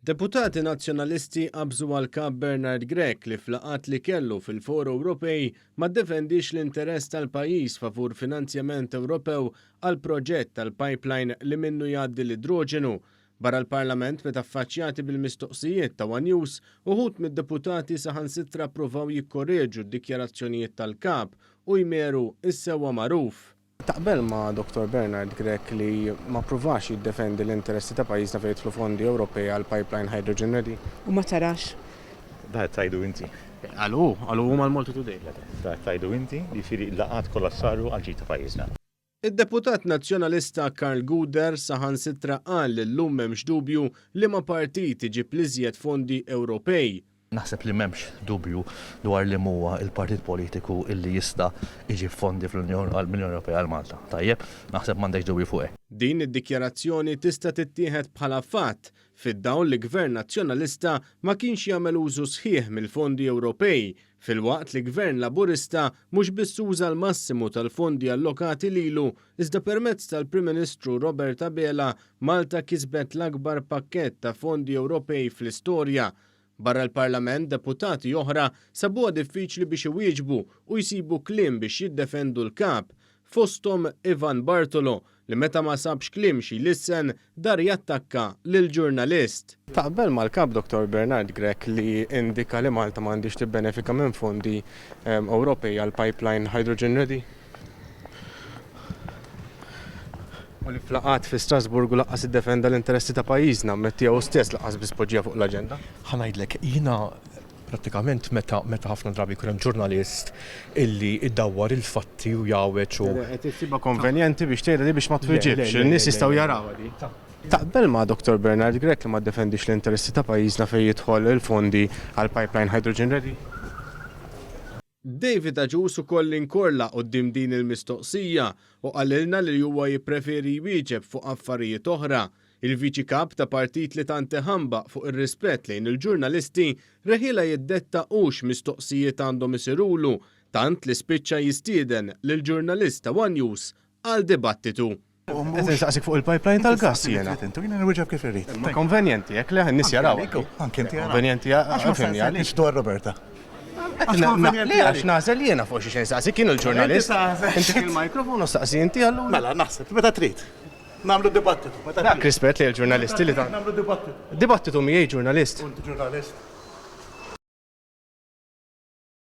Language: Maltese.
Deputati nazzjonalisti qabżu għal-kap Bernard Grech li flaqat li kellu fil-Foro Ewropej ma ddefendix l-interess tal-pajjiż favur finanzjament Ewropew għal proġett tal-pipeline li minnu jgħaddi l-idroġenu. Barra l-Parlament meta affaċċjati bil-mistoqsijiet ta' One News, uħud mid-deputati saħansitra pruvaw jikkorreġu d-dikjarazzjonijiet tal-kap u jmeru is-sewwa magħruf. Taqbel ma' Dr. Bernard Grech li ma pruvax jiddefendi l-interessi ta' pajjiżna fejn jidħlu fondi Ewropej għal pipeline hydrogen ready? U ma tarax. Da tajdu inti. Għalu huma l-Malti Today. Da tajdu inti li firri laqat kollha saru għal ġita pajjiżna. Id-deputat nazzjonalista Karl Guder saħansitra qal li llum m'hemmx dubju li ma partit iġib l-iżjed fondi Ewropej. Naħseb li m'hemmx dubju dwar li huwa il-partit politiku illi jista' iġib fondi mill-Unjoni Ewropea għal Malta. Tajjeb, naħseb m'għandekx dubju fuq hekk. Din id-dikjarazzjoni tista' tittieħed bħala fatt fid-dawl li Gvern Nazzjonalista ma kienx jagħmel użu sħiħ mill-fondi Ewropej, filwaqt li Gvern Laburista mhux biss uża l-massimu tal-fondi allokati lilu, iżda permezz tal-Prim Ministru Robert Abela Malta kisbet l-akbar pakkett ta' fondi Ewropej fl-istorja. Barra l-Parlament, deputati oħra sabuha diffiċli biex iwieġbu u jsibu kliem biex jiddefendu l-kap, fosthom Ivan Bartolo li meta ma sabx kliem xi lissen dar jattakka lill-ġurnalist. Taqbel mal-kap Dr. Bernard Grech li indika li Malta m'għandix tibbenefika minn fondi Ewropej għal pipeline hydrogen ready? U li flaqat fi Strasburgu laqqas iddefenda l-interessi ta' pajjiżna mettiegħu stess laqqas biss poġġija fuq l-aġenda. Ħanajdlek, jiena prattikament meta ħafna drabi jkun hemm ġurnalist illi iddawwar il-fatti u jawweġ u. Qed issiba konvenjenti biex tgħidha li biex ma tfiġibx, in-nies jistgħu jarawha di. Taqbel ma' Dr. Bernard Grech li ma ddefendix l-interessi ta' pajjiżna fejn jidħol il-fondi għal pipeline hydrogen ready? David Aġus ukoll inkorla quddiem din il-mistoqsija u qalilna li huwa jippreferi jwieġeb fuq affarijiet oħra. Il-viċi kap ta' partit li tant ħamba fuq ir-rispett lejn il-ġurnalisti reħila jiddetta hux mistoqsijiet għandhom isirulu, tant li spiċċa jistieden lill-ġurnalista One News għal dibattitu. Qed insaqsik fuq il-pipeline tal-gass jiena. Jiena nirwiġeb kif irrid. Ma konvenjenti jekk li n-nies jaraw. Anke inti Konvenjenti għafimni għaliex dwar Roberta. Għax nażel jiena fuq xi xejn saqsi kienu l-ġurnalist. Inti il-mikrofonu staqsi inti allura. Mela, naħseb, meta trid. Nagħmlu dibattitu. Dak rispett li l-ġurnalisti li ta' Nagħmlu dibattitu. dibattitu miegħi ġurnalist. Inti ġurnalist.